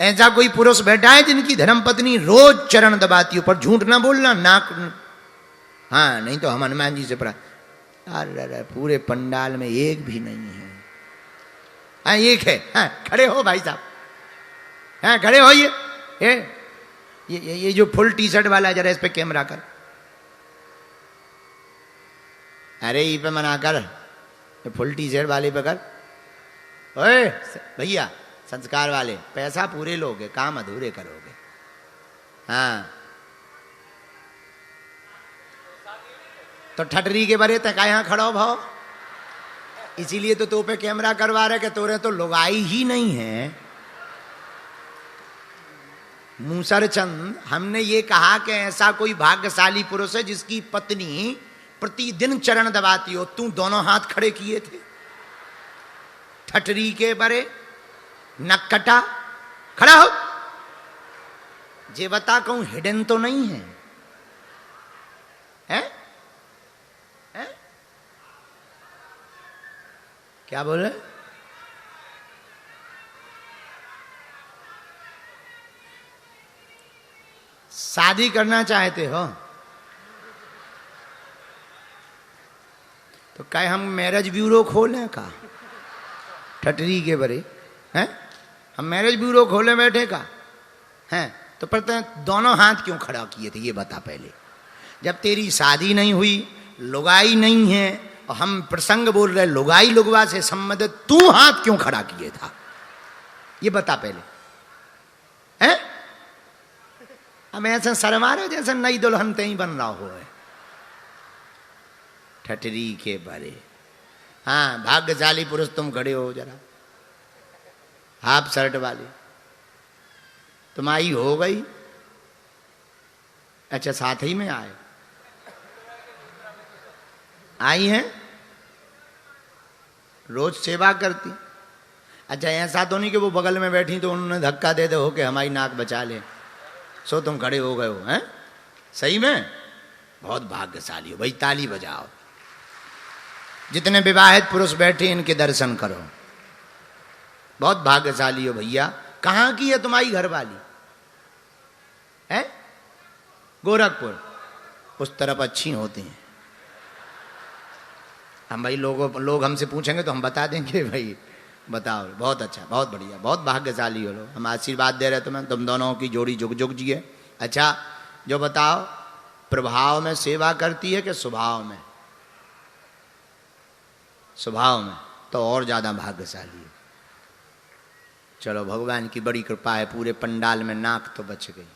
ऐसा कोई पुरुष बैठा है जिनकी धर्मपत्नी रोज चरण दबाती हो, पर झूठ ना बोलना, नाक, हाँ नहीं तो हम हनुमान जी से पढ़ा। अरे पूरे पंडाल में एक भी नहीं है। हाँ एक है, हाँ खड़े हो भाई साहब, हाँ खड़े हो। ये जो फुल टी शर्ट वाला, जरा इस पे कैमरा कर, अरे ये पे मना कर, ये फुल टी शर्ट वाले पे कर। ओए भैया संस्कार वाले, पैसा पूरे लोगे, काम अधूरे करोगे। हाँ तो ठटरी के बरे तक यहाँ खड़ो भाव, इसीलिए तो पे कैमरा करवा रहे कि तोरे तो लुगाई ही नहीं है। मूसर चंद, हमने ये कहा कि ऐसा कोई भाग्यशाली पुरुष है जिसकी पत्नी प्रतिदिन चरण दबाती हो। तू दोनों हाथ खड़े किए थे, ठटरी के बरे, नक्कटा, खड़ा हो। जे बता कहूं हिडन तो नहीं है, हैं? क्या बोले? शादी करना चाहते हो तो क्या हम मैरिज ब्यूरो खोलें का? ठटरी के बरे हैं, हम मैरिज ब्यूरो खोले बैठे का हैं? तो पता दोनों हाथ क्यों खड़ा किए थे ये बता पहले। जब तेरी शादी नहीं हुई, लुगाई नहीं है, और हम प्रसंग बोल रहे लुगाई लुगवा से संबंधित, तू हाथ क्यों खड़ा किए था ये बता पहले, हैं? हम ऐसे शर्मा रहे जैसे नई दुल्हन ते ही बन रहा हो। ठटरी के बारे, हाँ भाग्यशाली पुरुष तुम खड़े हो जरा, हाफ शर्ट वाले, तुम आई हो गई। अच्छा साथ ही में आए, आई हैं, रोज सेवा करती। अच्छा ऐसा तो नहीं कि वो बगल में बैठी तो उन्होंने धक्का दे दो कि हमारी नाक बचा ले, सो तुम खड़े हो गए हो, हैं? सही में बहुत भाग्यशाली हो भाई, ताली बजाओ। जितने विवाहित पुरुष बैठे इनके दर्शन करो, बहुत भाग्यशाली हो भैया। कहाँ की है तुम्हारी घरवाली? है गोरखपुर, उस तरफ अच्छी होती हैं। हम भाई लोग हमसे पूछेंगे तो हम बता देंगे भाई, बताओ बहुत अच्छा, बहुत बढ़िया, बहुत भाग्यशाली हो लोग। हम आशीर्वाद दे रहे तुम्हें, तुम दोनों की जोड़ी जुग जुग जिए। अच्छा जो बताओ, प्रभाव में सेवा करती है कि स्वभाव में? स्वभाव में तो और ज्यादा भाग्यशाली है। चलो भगवान की बड़ी कृपा है, पूरे पंडाल में नाक तो बच गई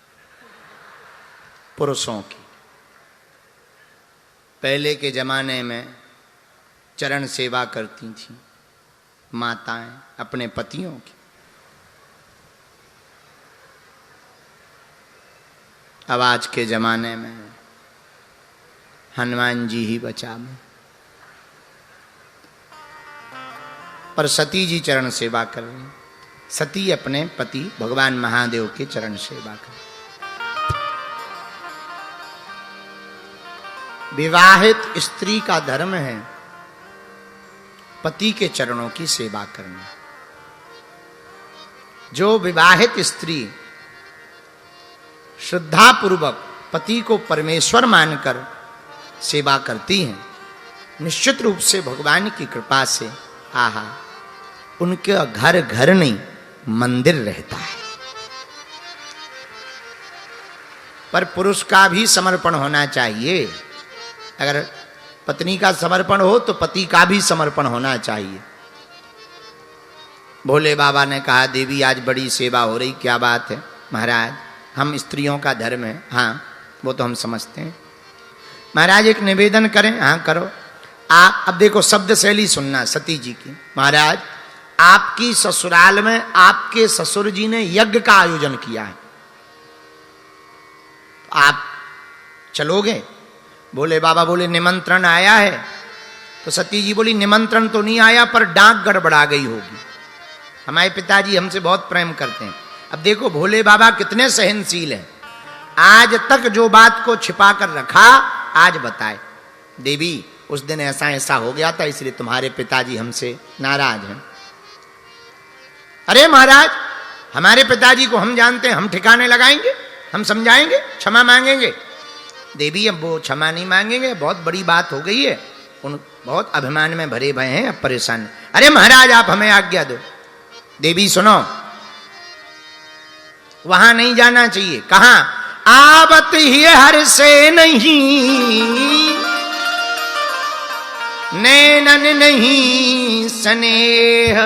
पुरुषों की। पहले के जमाने में चरण सेवा करती थी माताएं अपने पतियों की। अब आज के जमाने में हनुमान जी ही बचावे, पर सती जी चरण सेवा कर रही। सती अपने पति भगवान महादेव के चरण सेवा कर। विवाहित स्त्री का धर्म है पति के चरणों की सेवा करना। जो विवाहित स्त्री श्रद्धा पूर्वक पति को परमेश्वर मानकर सेवा करती हैं, निश्चित रूप से भगवान की कृपा से आहा उनके घर घर नहीं मंदिर रहता है। पर पुरुष का भी समर्पण होना चाहिए। अगर पत्नी का समर्पण हो तो पति का भी समर्पण होना चाहिए। भोले बाबा ने कहा देवी आज बड़ी सेवा हो रही, क्या बात है? महाराज हम स्त्रियों का धर्म है। हाँ वो तो हम समझते हैं। महाराज एक निवेदन करें? हाँ करो। आप अब देखो शब्द शैली सुनना सती जी की। महाराज आपकी ससुराल में आपके ससुर जी ने यज्ञ का आयोजन किया है, आप चलोगे? बोले बाबा बोले निमंत्रण आया है। तो सती जी बोली निमंत्रण तो नहीं आया पर डाक गड़बड़ा गई होगी। हमारे पिताजी हमसे बहुत प्रेम करते हैं। अब देखो भोले बाबा कितने सहनशील हैं, आज तक जो बात को छिपा कर रखा आज बताए। देवी उस दिन ऐसा ऐसा हो गया था इसलिए तुम्हारे पिताजी हमसे नाराज हैं। अरे महाराज हमारे पिताजी को हम जानते हैं, हम ठिकाने लगाएंगे, हम समझाएंगे, क्षमा मांगेंगे। देवी अब वो क्षमा नहीं मांगेंगे, बहुत बड़ी बात हो गई है, उन बहुत अभिमान में भरे भए हैं, अब परेशान। अरे महाराज आप हमें आज्ञा दो। देवी सुनो, वहां नहीं जाना चाहिए। कहां? आवत ही हर से नहीं, नैनन नहीं स्नेह,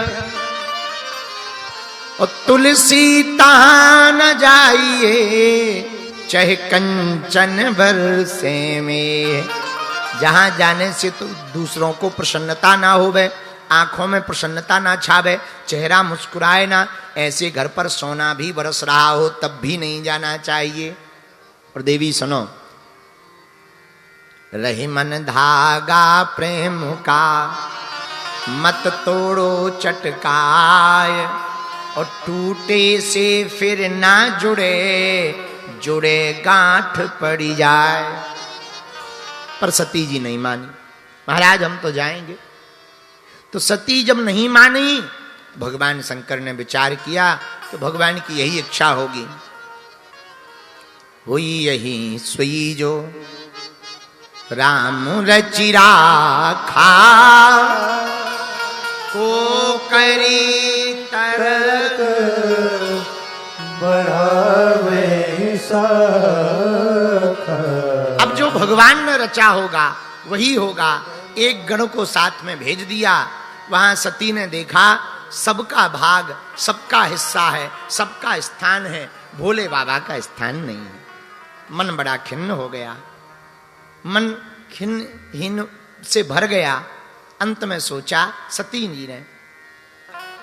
और तुलसी तहां न जाइए, चाहे कंचन बरसे में। जहां जाने से तो दूसरों को प्रसन्नता ना होवे, आंखों में प्रसन्नता ना छावे, चेहरा मुस्कुराए ना, ऐसे घर पर सोना भी बरस रहा हो तब भी नहीं जाना चाहिए। और देवी सुनो, रही मन धागा प्रेम का, मत तोड़ो चटकाए, और टूटे से फिर ना जुड़े, जुड़े गांठ पड़ी जाए। पर सती जी नहीं मानी। महाराज हम तो जाएंगे। तो सती जब नहीं मानी, भगवान शंकर ने विचार किया तो भगवान की यही इच्छा होगी। हुई यही सुई जो राम रचि राखा, को करी तरक बढ़ावे सखा। अब जो भगवान ने रचा होगा वही होगा। एक गण को साथ में भेज दिया। वहां सती ने देखा सबका भाग, सबका हिस्सा है, सबका स्थान है, भोले बाबा का स्थान नहीं है। मन बड़ा खिन्न हो गया, मन खिन्न से भर गया। अंत में सोचा सती जी ने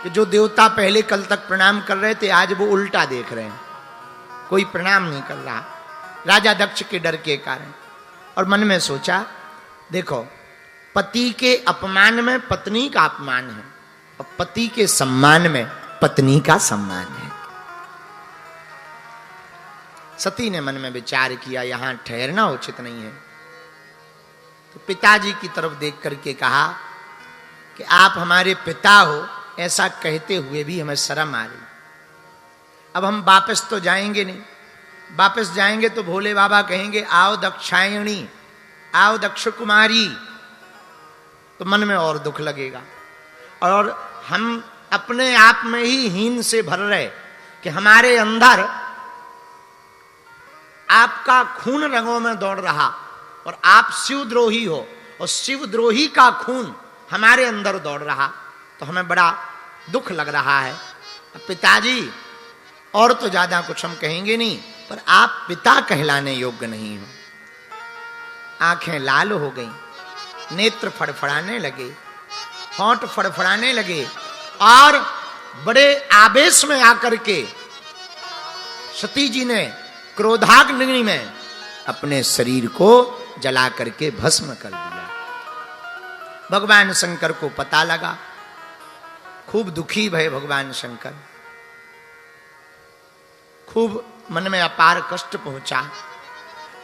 कि जो देवता पहले कल तक प्रणाम कर रहे थे आज वो उल्टा देख रहे हैं, कोई प्रणाम नहीं कर रहा, राजा दक्ष के डर के कारण। और मन में सोचा देखो, पति के अपमान में पत्नी का अपमान है और पति के सम्मान में पत्नी का सम्मान है। सती ने मन में विचार किया यहां ठहरना उचित नहीं है। तो पिताजी की तरफ देख करके कहा कि आप हमारे पिता हो, ऐसा कहते हुए भी हमें शर्म आ रही। अब हम वापस तो जाएंगे नहीं, वापस जाएंगे तो भोले बाबा कहेंगे आओ दक्षायणी, आओ दक्ष कुमारी, तो मन में और दुख लगेगा। और हम अपने आप में ही हीन से भर रहे कि हमारे अंदर आपका खून रंगों में दौड़ रहा और आप शिवद्रोही हो और शिवद्रोही का खून हमारे अंदर दौड़ रहा, तो हमें बड़ा दुख लग रहा है। पिताजी और तो ज्यादा कुछ हम कहेंगे नहीं, पर आप पिता कहलाने योग्य नहीं हो। आंखें लाल हो गई, नेत्र फड़फड़ाने लगे, होंठ फड़फड़ाने लगे और बड़े आवेश में आकर के सती जी ने क्रोधाग्नि में अपने शरीर को जला करके भस्म कर दिया। भगवान शंकर को पता लगा, खूब दुखी भय भगवान शंकर, खूब मन में अपार कष्ट पहुंचा।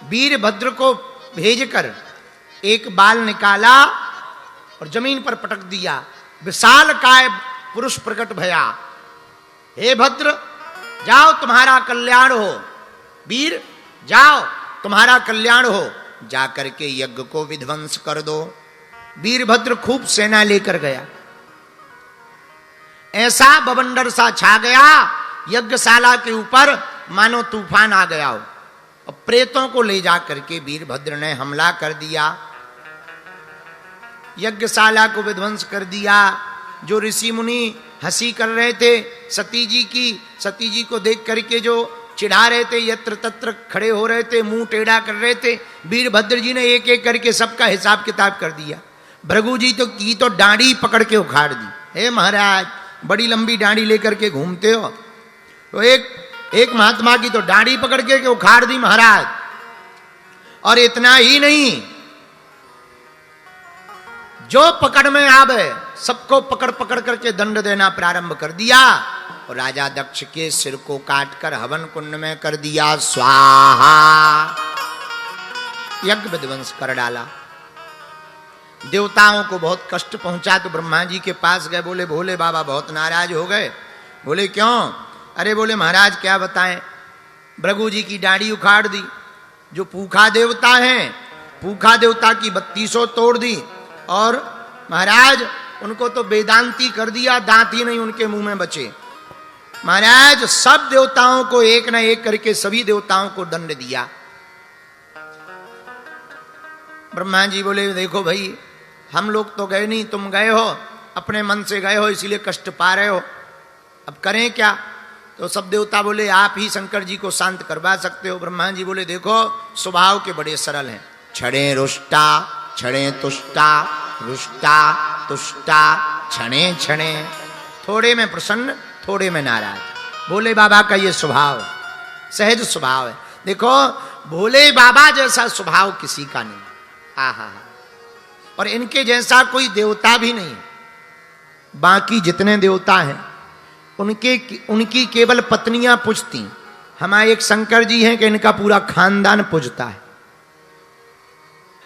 वीरभद्र को भेजकर एक बाल निकाला और जमीन पर पटक दिया। विशाल काय पुरुष प्रकट भया, हे भद्र जाओ तुम्हारा कल्याण हो, वीर जाओ तुम्हारा कल्याण हो, जाकर के यज्ञ को विध्वंस कर दो। वीरभद्र खूब सेना लेकर गया, ऐसा बवंडर सा छा गया यज्ञशाला के ऊपर मानो तूफान आ गया हो। और प्रेतों को ले जाकर के वीरभद्र ने हमला कर दिया, यज्ञशाला को विध्वंस कर दिया। जो ऋषि मुनि हंसी कर रहे थे सती जी की, सती जी को देख करके जो चिढ़ा रहे थे, यत्र तत्र खड़े हो रहे थे, मुंह टेढ़ा कर रहे थे, वीरभद्र जी ने एक एक करके सबका हिसाब किताब कर दिया। भृगु जी तो डांडी पकड़ के उखाड़ दी। हे महाराज बड़ी लंबी डांडी लेकर के घूमते हो, तो एक महात्मा की तो डांडी पकड़ के उखाड़ दी महाराज। और इतना ही नहीं, जो पकड़ में आवे सबको पकड़ पकड़ करके दंड देना प्रारंभ कर दिया। और राजा दक्ष के सिर को काटकर हवन कुंड में कर दिया स्वाहा, यज्ञ विध्वंस कर डाला। देवताओं को बहुत कष्ट पहुंचा तो ब्रह्मा जी के पास गए, बोले भोले बाबा बहुत नाराज हो गए। बोले क्यों? अरे बोले महाराज क्या बताएं, भृगु जी की दाढ़ी उखाड़ दी, जो पूखा देवता है पूखा देवता की 3200 तोड़ दी, और महाराज उनको तो वेदांती कर दिया, दांत ही नहीं उनके मुंह में बचे। महाराज सब देवताओं को एक ना एक करके सभी देवताओं को दंड दिया। ब्रह्मा जी बोले देखो भाई, हम लोग तो गए नहीं, तुम गए हो, अपने मन से गए हो, इसीलिए कष्ट पा रहे हो, अब करें क्या? तो सब देवता बोले आप ही शंकर जी को शांत करवा सकते हो। ब्रह्मा जी बोले देखो स्वभाव के बड़े सरल हैं, क्षणे रुष्टा क्षणे तुष्टा, रुष्टा तुष्टा क्षणे क्षणे, थोड़े में प्रसन्न थोड़े में नाराज। भोले बाबा का ये स्वभाव सहज स्वभाव है। देखो भोले बाबा जैसा स्वभाव किसी का नहीं, आहा, और इनके जैसा कोई देवता भी नहीं। बाकी जितने देवता हैं उनकी केवल पत्नियां पूजती, हमारे एक शंकर जी हैं कि इनका पूरा खानदान पूजता है।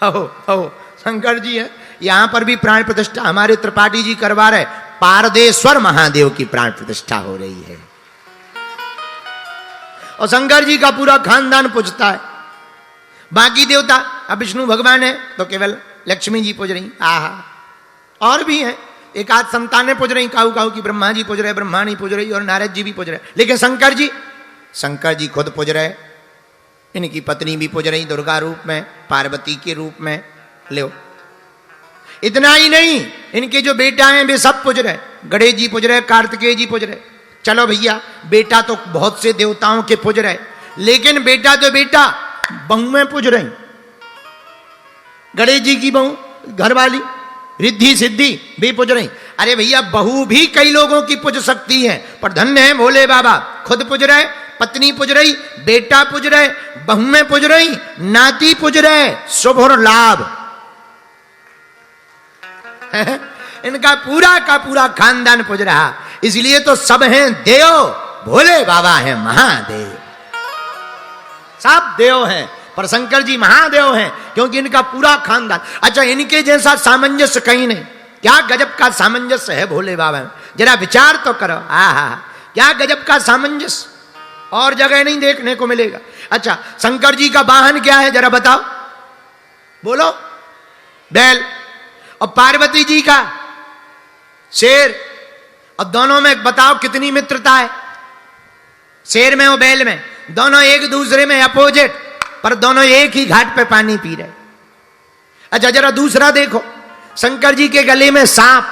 हो शंकर जी है, यहां पर भी प्राण प्रतिष्ठा हमारे त्रिपाठी जी करवा रहे, पारदेश्वर महादेव की प्राण प्रतिष्ठा हो रही है, और शंकर जी का पूरा खानदान पूजता है। बाकी देवता, अब विष्णु भगवान है तो केवल लक्ष्मी जी पूज रही, आहा, और भी हैं, एक आध संतानें पूज रही, काऊ काऊ की ब्रह्मा जी पूज रहे, ब्रह्माणी पूज रही, और नारद जी भी पूज रहे। लेकिन शंकर जी खुद पूज रहे, इनकी पत्नी भी पूज रही दुर्गा रूप में, पार्वती के रूप में। लो इतना ही नहीं, इनके जो बेटा हैं वे सब पूज रहे, गणेश जी पूज रहे, कार्तिकेय जी पूज रहे। चलो भैया, बेटा तो बहुत से देवताओं के पूज रहे, लेकिन बेटा तो बेटा, बहुएं पूज रही, गणेश जी की बहू घरवाली रिद्धि सिद्धि भी पूज रही। अरे भैया बहू भी कई लोगों की पूज सकती है, पर धन्य है भोले बाबा, खुद पूज रहे, पत्नी पूज रही, बेटा पूज रहे, बहुएं पूज रही, नाती पूज रहे, शुभ और लाभ इनका पूरा का पूरा खानदान पूज रहा। इसलिए तो सब हैं देव, भोले बाबा हैं महादेव, सब देव हैं, पर शंकर जी महादेव हैं क्योंकि इनका पूरा खानदान। अच्छा, इनके जैसा सामंजस्य कहीं नहीं। क्या गजब का सामंजस्य है भोले बाबा में, जरा विचार तो करो। आहा, क्या गजब का सामंजस्य, और जगह नहीं देखने को मिलेगा। अच्छा, शंकर जी का वाहन क्या है जरा बताओ, बोलो? बैल। और पार्वती जी का शेर। और दोनों में बताओ कितनी मित्रता है, शेर में और बैल में, दोनों एक दूसरे में अपोजिट, पर दोनों एक ही घाट पे पानी पी रहे। अच्छा जरा दूसरा देखो, शंकर जी के गले में सांप,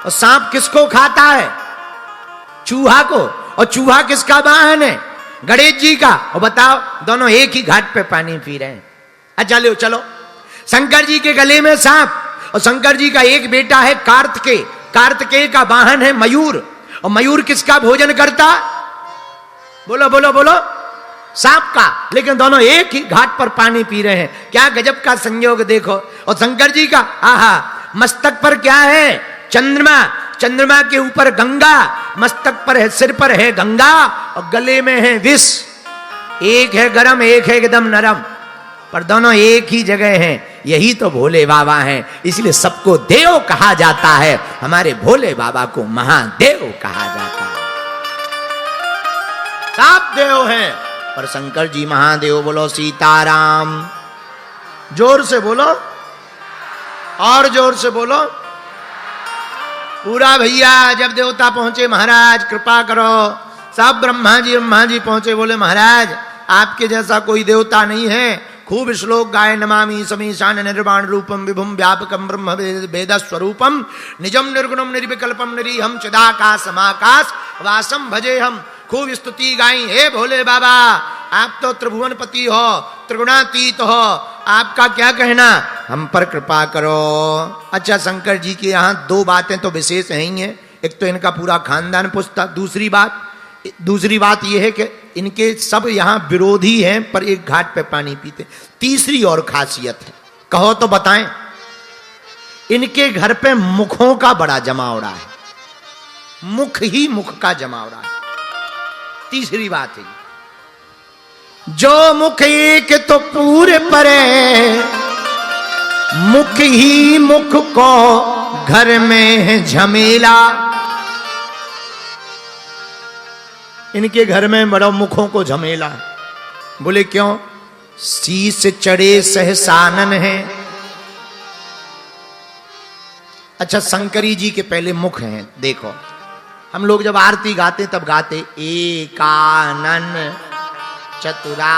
और सांप किसको खाता है? चूहा को। और चूहा किसका वाहन है? गणेश जी का। और बताओ, दोनों एक ही घाट पे पानी पी रहे हैं। अच्छा लो चलो, शंकर जी के गले में सांप, और शंकर जी का एक बेटा है कार्तिकेय, कार्तिकेय का वाहन है मयूर, और मयूर किसका भोजन करता? बोलो बोलो बोलो, सांप का। लेकिन दोनों एक ही घाट पर पानी पी रहे हैं, क्या गजब का संयोग देखो। और शंकर जी का आहा, मस्तक पर क्या है? चंद्रमा, चंद्रमा के ऊपर गंगा, मस्तक पर है, सिर पर है गंगा, और गले में है विष। एक है गरम, एक है एकदम नरम, पर दोनों एक ही जगह हैं। यही तो भोले बाबा हैं, इसलिए सबको देव कहा जाता है, हमारे भोले बाबा को महादेव कहा जाता है। सब देव हैं, पर शंकर जी महादेव। बोलो सीताराम, जोर से बोलो, और जोर से बोलो पूरा। भैया जब देवता पहुंचे, महाराज कृपा करो, सब ब्रह्मा जी पहुंचे, बोले महाराज आपके जैसा कोई देवता नहीं है। खूब श्लोक गाय, नमामि समीशान निर्वाण रूपम विभुम व्यापकम ब्रह्म वेद स्वरूपम निजम निर्गुणम निर्विकल्पम निरीहम चिदाकाशमाकाश वासम भजे हम। खूब स्तुति गाई, हे भोले बाबा आप तो त्रिभुवनपति हो, त्रिगुणातीत हो, आपका क्या कहना, हम पर कृपा करो। अच्छा, शंकर जी के यहाँ दो बातें तो विशेष हैं ही हैं, एक तो इनका पूरा खानदान पूछता, दूसरी बात यह है कि इनके सब यहाँ विरोधी हैं पर एक घाट पे पानी पीते। तीसरी और खासियत है, कहो तो बताएं, इनके घर पे मुखों का बड़ा जमावड़ा है, मुख ही मुख का जमावड़ा है। तीसरी बात है, जो मुख एक तो पूरे परे, मुख ही मुख को घर में है झमेला। इनके घर में बड़ा मुखों को झमेला है। बोले क्यों? शीस चढ़े सहसानन है। अच्छा, शंकरी जी के पहले मुख हैं, देखो हम लोग जब आरती गाते तब गाते एकानन चतुरा